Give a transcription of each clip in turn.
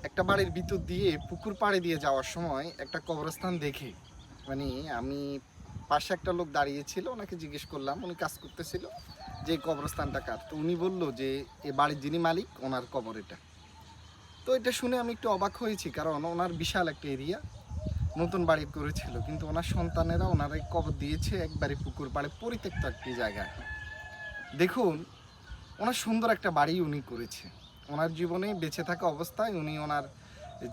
একটা বাড়ির ভিতর দিয়ে পুকুর পাড়ে দিয়ে যাওয়ার সময় একটা কবরস্থান দেখে মানে আমি পাশে একটা লোক দাঁড়িয়েছিল, ওনাকে জিজ্ঞেস করলাম, উনি কাজ করতেছিল যে এই কবরস্থানটা কার। তো উনি বলল যে এ বাড়ির যিনি মালিক ওনার কবর এটা। তো এটা শুনে আমি একটু অবাক হয়েছি, কারণ ওনার বিশাল একটা এরিয়া, নতুন বাড়ি করেছিল, কিন্তু ওনার সন্তানেরা ওনার এই কবর দিয়েছে একবারে পুকুর পাড়ে পরিত্যক্ত একটি জায়গায়। দেখুন, ওনার সুন্দর একটা বাড়ি উনি করেছে। ওনার জীবনে বেঁচে থাকা অবস্থায় উনি ওনার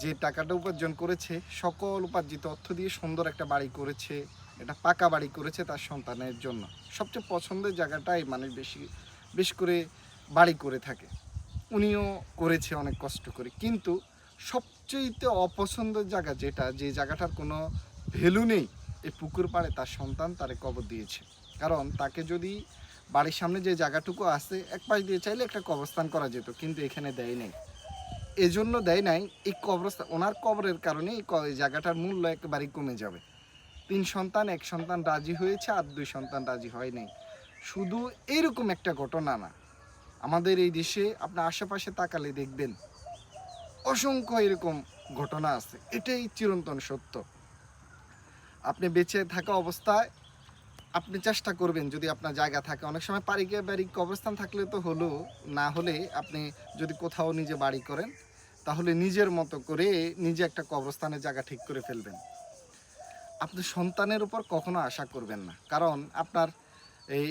যে টাকাটা উপার্জন করেছে সকল উপার্জিত অর্থ দিয়ে সুন্দর একটা বাড়ি করেছে। এটা পাকা বাড়ি করেছে তার সন্তানের জন্য। সবচেয়ে পছন্দের জায়গাটাই মানুষ বেশি করে বাড়ি করে থাকে। উনিও করেছে অনেক কষ্ট করে, কিন্তু সবচেয়েতে অপছন্দের জায়গা যেটা, যে জায়গাটার কোনো ভ্যালু নেই, এই পুকুর পাড়ে তার সন্তান তারে কবর দিয়েছে। কারণ তাকে যদি বাড়ির সামনে যে জায়গাটুকু আছে এক পাশ দিয়ে চাইলে একটা কবরস্থান করা যেত, কিন্তু এখানে দেয় নাই। এজন্য দেয় নাই, এই কবরস্থান ওনার কবরের কারণে এই জায়গাটার মূল্য একেবারেই কমে যাবে। ৩ সন্তান, ১ সন্তান রাজি হয়েছে আর ২ সন্তান রাজি হয় নাই। শুধু এইরকম একটা ঘটনা না, আমাদের এই দেশে আপনার আশেপাশে তাকালে দেখবেন অসংখ্য এরকম ঘটনা আছে। এটাই চিরন্তন সত্য। আপনি বেঁচে থাকা অবস্থায় আপনি চেষ্টা করবেন, যদি আপনার জায়গা থাকে, অনেক সময় পারিবারিক কবরস্থান থাকলে তো হলো, না হলে আপনি যদি কোথাও নিজে বাড়ি করেন তাহলে নিজের মতো করে নিজে একটা কবরস্থানের জায়গা ঠিক করে ফেলবেন। আপনি সন্তানের উপর কখনো আশা করবেন না, কারণ আপনার এই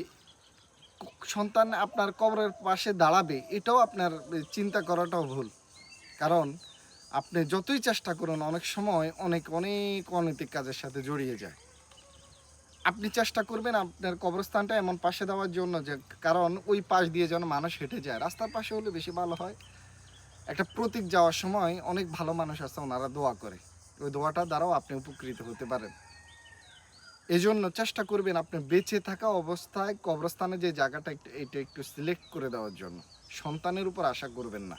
সন্তান আপনার কবরের পাশে দাঁড়াবে এটাও আপনার চিন্তা করাটাও ভুল। কারণ আপনি যতই চেষ্টা করুন অনেক সময় অনেক অনেক অনৈতিক কাজের সাথে জড়িয়ে যায়। আপনি চেষ্টা করবেন আপনার কবরস্থানটা এমন পাশে দেওয়ার জন্য যে, কারণ ওই পাশ দিয়ে যেন মানুষ হেঁটে যায়, রাস্তার পাশে হলে বেশি ভালো হয়। একটা প্রতীক যাওয়ার সময় অনেক ভালো মানুষ আছে, ওনারা দোয়া করে, ওই দোয়াটার দ্বারাও আপনি উপকৃত হতে পারেন। এজন্য চেষ্টা করবেন আপনি বেঁচে থাকা অবস্থায় কবরস্থানে যে জায়গাটা এটা একটু সিলেক্ট করে দেওয়ার জন্য। সন্তানের উপর আশা করবেন না।